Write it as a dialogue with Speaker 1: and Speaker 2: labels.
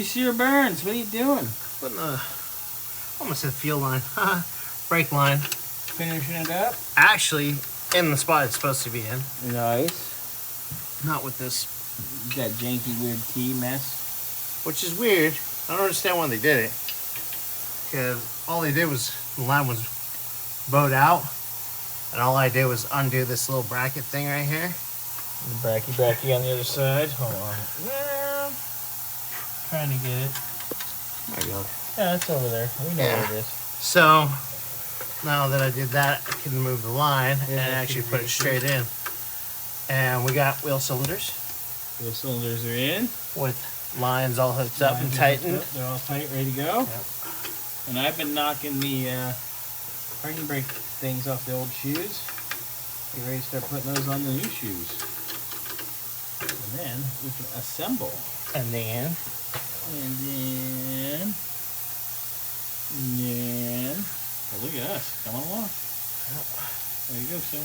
Speaker 1: Your burns, what are you doing?
Speaker 2: Putting a, almost a fuel line, brake line.
Speaker 1: Finishing it up?
Speaker 2: Actually, in the spot it's supposed to be in.
Speaker 1: Nice.
Speaker 2: Not with this.
Speaker 1: That janky weird T mess.
Speaker 2: Which is weird. I don't understand why they did it. Because all they did was, the line was bowed out. And all I did was undo this little bracket thing right here.
Speaker 1: The bracky on the other side. Hold on. Well, trying to get it.
Speaker 2: There you go.
Speaker 1: Yeah, it's over there. We know where it is.
Speaker 2: So, now that I did that, I can move the line and actually put it straight in. And we got wheel cylinders.
Speaker 1: Wheel cylinders are in.
Speaker 2: With lines all hooked up and tightened.
Speaker 1: They're all tight, ready to go.
Speaker 2: Yep.
Speaker 1: And I've been knocking the parking brake things off the old shoes. Get ready to start putting those on the new shoes. And then we can assemble.
Speaker 2: And then,
Speaker 1: well, look at us. Come on along. There you go, sir.